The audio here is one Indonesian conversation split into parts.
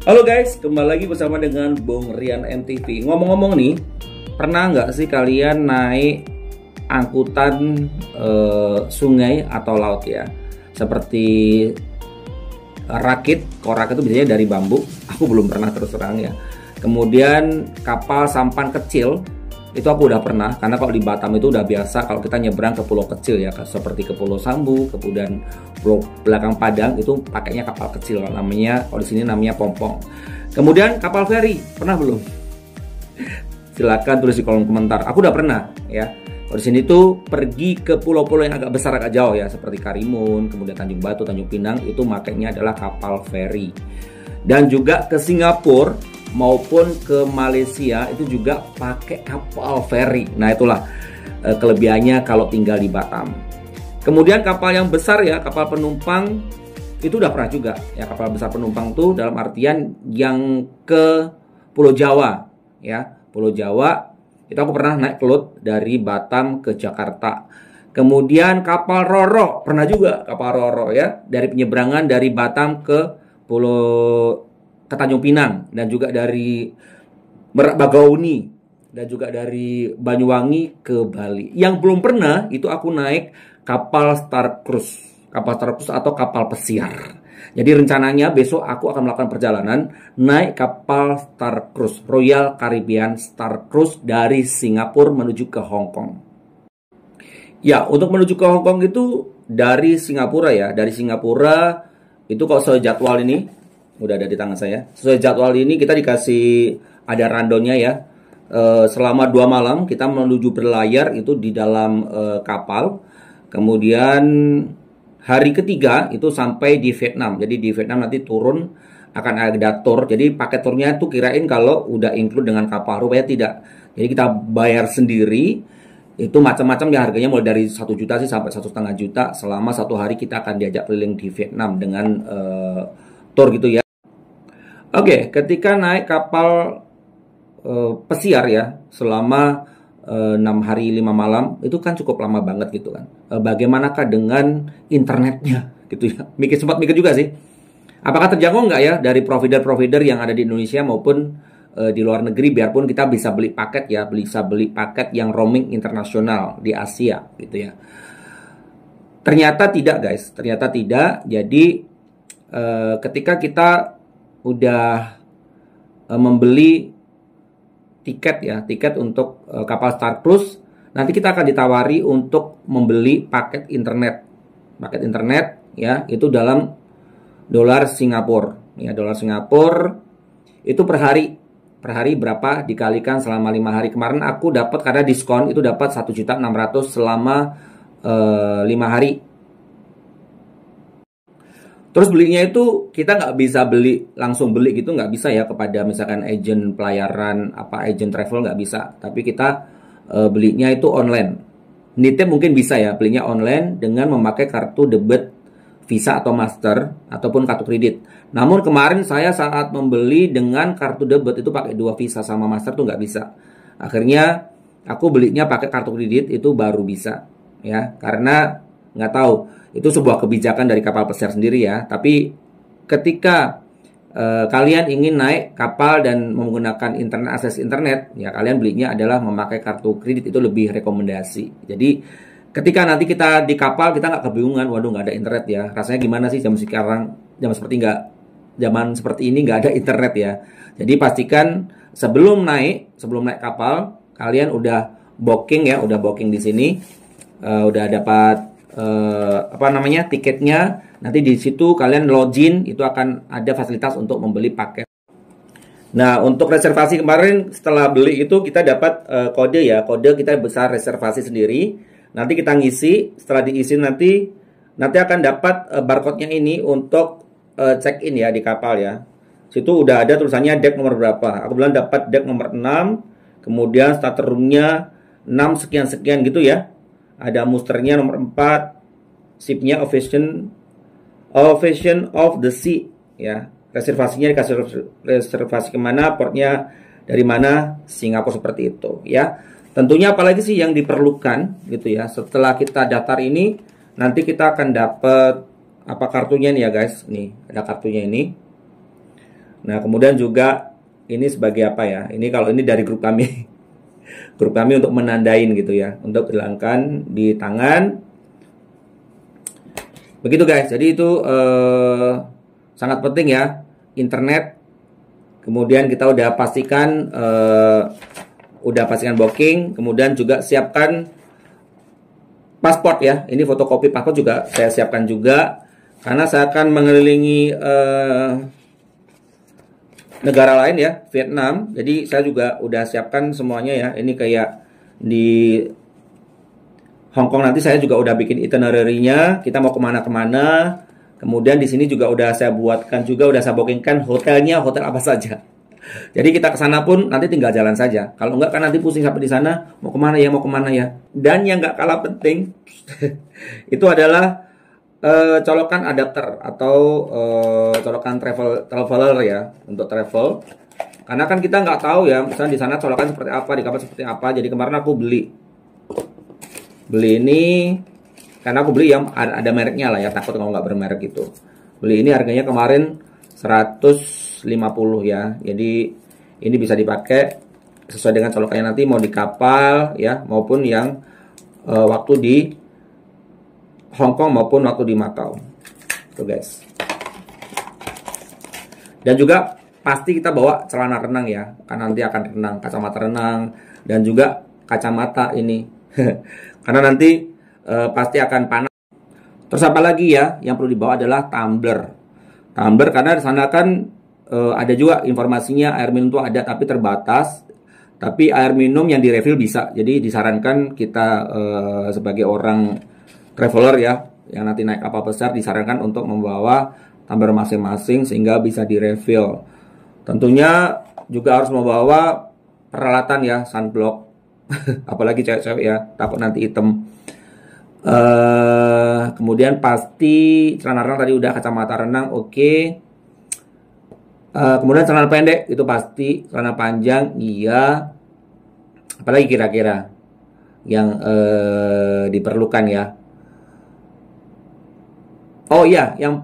Halo guys, kembali lagi bersama dengan Bung Rian MTV. Ngomong-ngomong nih, pernah nggak sih kalian naik angkutan sungai atau laut ya? Seperti rakit, kalau rakit itu biasanya dari bambu. Aku belum pernah terus terang ya. Kemudian kapal sampan kecil, itu aku udah pernah. Karena kalau di Batam itu udah biasa kalau kita nyebrang ke pulau kecil ya, seperti ke Pulau Sambu, kemudian Pulau Belakang Padang itu pakainya kapal kecil, namanya kalau di sini namanya pompong. Kemudian kapal feri, pernah belum? Silakan tulis di kolom komentar. Aku udah pernah ya. Kalau di sini tuh pergi ke pulau-pulau yang agak besar, agak jauh ya, seperti Karimun, kemudian Tanjung Batu, Tanjung Pinang, itu makanya adalah kapal feri. Dan juga ke Singapura maupun ke Malaysia itu juga pakai kapal feri. Nah itulah kelebihannya kalau tinggal di Batam. Kemudian kapal yang besar ya, kapal penumpang itu udah pernah juga ya. Kapal besar penumpang tuh dalam artian yang ke Pulau Jawa ya. Pulau Jawa itu aku pernah naik laut dari Batam ke Jakarta. Kemudian kapal Roro pernah juga, kapal Roro ya, dari penyeberangan dari Batam ke Tanjung Pinang, dan juga dari Merak Bagauni, dan juga dari Banyuwangi ke Bali. Yang belum pernah itu aku naik kapal Star Cruise, kapal Star Cruise atau kapal pesiar. Jadi rencananya besok aku akan melakukan perjalanan naik kapal Star Cruise, Royal Caribbean Star Cruise dari Singapura menuju ke Hong Kong. Ya, untuk menuju ke Hong Kong itu dari Singapura ya, dari Singapura itu kalau sesuai jadwal ini udah ada di tangan saya. Sesuai jadwal ini kita dikasih ada randonnya ya. Selama 2 malam kita menuju berlayar itu di dalam kapal. Kemudian hari ketiga itu sampai di Vietnam. Jadi di Vietnam nanti turun akan ada tour. Jadi paket turnya tuh kirain kalau udah include dengan kapal, rupanya tidak. Jadi kita bayar sendiri. Itu macam-macam ya, harganya mulai dari 1 juta sih sampai 1,5 juta. Selama 1 hari kita akan diajak keliling di Vietnam dengan tour gitu ya. Oke, ketika naik kapal pesiar ya selama 6 hari 5 malam itu kan cukup lama banget gitu kan. Bagaimanakah dengan internetnya gitu ya? Sempat mikir juga sih. Apakah terjangkau nggak ya dari provider-provider yang ada di Indonesia maupun di luar negeri, biarpun kita bisa beli paket ya, bisa beli paket yang roaming internasional di Asia gitu ya. Ternyata tidak guys, ternyata tidak. Jadi ketika kita udah membeli tiket untuk kapal Star Cruise, nanti kita akan ditawari untuk membeli paket internet ya, itu dalam dolar Singapura ya. Dolar Singapura itu per hari berapa dikalikan selama 5 hari. Kemarin aku dapat karena diskon itu dapat 1.600.000 selama 5 hari. Terus belinya itu kita nggak bisa langsung beli gitu, nggak bisa ya kepada misalkan agen pelayaran agen travel, nggak bisa. Tapi kita belinya itu online. Nitip mungkin bisa ya, belinya online dengan memakai kartu debit, Visa atau Master ataupun kartu kredit. Namun kemarin saya saat membeli dengan kartu debit itu pakai 2 Visa sama Master tuh nggak bisa. Akhirnya aku belinya pakai kartu kredit itu baru bisa ya, karena nggak tahu. Itu sebuah kebijakan dari kapal pesiar sendiri ya. Tapi ketika kalian ingin naik kapal dan menggunakan akses internet, ya kalian belinya adalah memakai kartu kredit, itu lebih rekomendasi. Jadi ketika nanti kita di kapal kita nggak kebingungan, waduh nggak ada internet ya. Rasanya gimana sih zaman seperti ini nggak ada internet ya. Jadi pastikan sebelum naik kapal kalian udah booking ya, udah booking di sini, udah dapat tiketnya. Nanti di situ kalian login, itu akan ada fasilitas untuk membeli paket. Nah, untuk reservasi kemarin setelah beli itu kita dapat kode ya, kode kita bisa reservasi sendiri. Nanti kita ngisi, setelah diisi nanti akan dapat barcode-nya ini untuk check in ya di kapal ya. Situ udah ada tulisannya deck nomor berapa. Aku bilang dapat deck nomor 6, kemudian starter room-nya 6 sekian-sekian gitu ya. Ada musternya nomor 4, shipnya Ovation of the Sea ya. Reservasinya dikasih reservasi kemana, portnya dari mana, Singapura, seperti itu ya. Tentunya apalagi sih yang diperlukan gitu ya. Setelah kita daftar ini, nanti kita akan dapat kartunya nih ya guys. Nih ada kartunya ini. Nah, kemudian juga ini sebagai apa ya? Ini kalau ini dari grup kami. Grup kami untuk menandain gitu ya, untuk hilangkan di tangan. Begitu guys. Jadi itu sangat penting ya, internet. Kemudian kita udah pastikan booking, kemudian juga siapkan paspor ya. Ini fotokopi paspor juga saya siapkan juga, karena saya akan mengelilingi negara lain ya, Vietnam. Jadi saya juga udah siapkan semuanya ya. Ini kayak di Hong Kong nanti saya juga udah bikin itinerary-nya. Kita mau kemana-kemana. Kemudian di sini juga udah saya buatkan juga, udah saya bookingkan hotelnya, hotel apa saja. Jadi kita ke sana pun nanti tinggal jalan saja. Kalau enggak kan nanti pusing sampai di sana, mau kemana ya. Dan yang nggak kalah penting itu adalah colokan adapter atau colokan traveler ya, untuk travel. Karena kan kita nggak tahu ya, misalnya di sana colokan seperti apa, di kapal seperti apa. Jadi kemarin aku beli ini karena aku beli yang ada mereknya lah ya, takut kalau nggak bermerek gitu. Beli ini harganya kemarin 150 ya. Jadi ini bisa dipakai sesuai dengan colokannya nanti, mau di kapal ya, maupun yang waktu di Hong Kong maupun waktu di Macau. Tuh guys. Dan juga pasti kita bawa celana renang ya, kan nanti akan renang, kacamata renang, dan juga kacamata ini. Karena nanti pasti akan panas. Terus apa lagi ya yang perlu dibawa adalah tumbler. Tumbler karena di sana kan ada juga informasinya air minum itu ada tapi terbatas. Tapi air minum yang direfill bisa. Jadi disarankan kita sebagai orang traveler ya, yang nanti naik kapal besar, disarankan untuk membawa tumbler masing-masing sehingga bisa direfill. Tentunya juga harus membawa peralatan ya, sunblock. Apalagi cewek-cewek ya, takut nanti hitam. Kemudian pasti celana renang tadi udah, kacamata renang oke. Kemudian celana pendek itu pasti, celana panjang iya. Apalagi kira-kira yang diperlukan ya. Oh iya, yang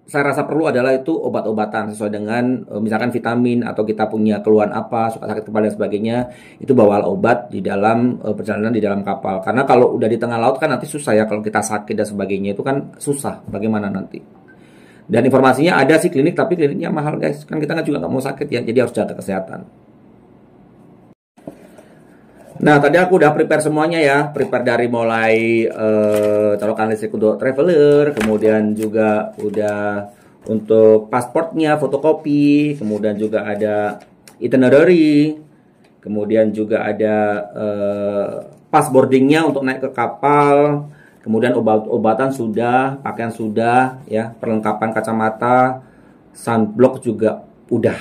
saya rasa perlu adalah itu obat-obatan sesuai dengan misalkan vitamin, atau kita punya keluhan apa, suka sakit kepala dan sebagainya, itu bawa obat di dalam perjalanan di dalam kapal. Karena kalau udah di tengah laut kan nanti susah ya, kalau kita sakit dan sebagainya itu kan susah, bagaimana nanti. Dan informasinya ada sih klinik, tapi kliniknya mahal guys, kan kita kan juga nggak mau sakit ya, jadi harus jaga kesehatan. Nah, tadi aku udah prepare semuanya ya. Prepare dari mulai colokan listrik untuk traveler, kemudian juga udah untuk pasportnya, fotokopi, kemudian juga ada itinerary, kemudian juga ada pas boardingnya untuk naik ke kapal, kemudian obat-obatan sudah, pakaian sudah, ya, perlengkapan kacamata, sunblock juga udah.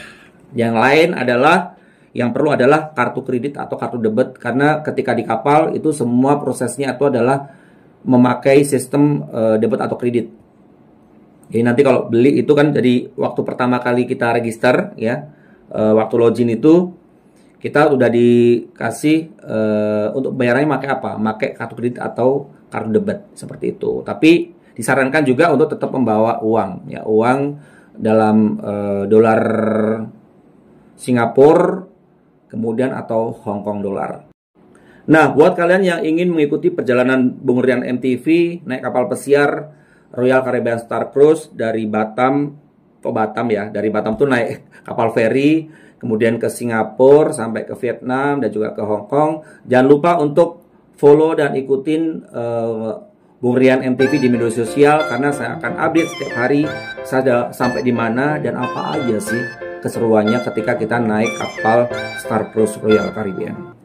Yang lain adalah yang perlu adalah kartu kredit atau kartu debit, karena ketika di kapal itu semua prosesnya itu adalah memakai sistem debit atau kredit. Jadi nanti kalau beli itu kan jadi waktu pertama kali kita register ya, waktu login itu kita udah dikasih untuk bayarannya pakai apa? Pakai kartu kredit atau kartu debit seperti itu. Tapi disarankan juga untuk tetap membawa uang ya, uang dalam dolar Singapura kemudian atau Hong Kong dolar. Nah, buat kalian yang ingin mengikuti perjalanan Bung Rian MTV naik kapal pesiar Royal Caribbean Star Cruise dari Batam ya, dari Batam tuh naik kapal feri kemudian ke Singapura sampai ke Vietnam dan juga ke Hong Kong. Jangan lupa untuk follow dan ikutin Bung Rian MTV di media sosial, karena saya akan update setiap hari saya sampai di mana dan apa aja sih keseruannya ketika kita naik kapal Star Cruise Royal Caribbean.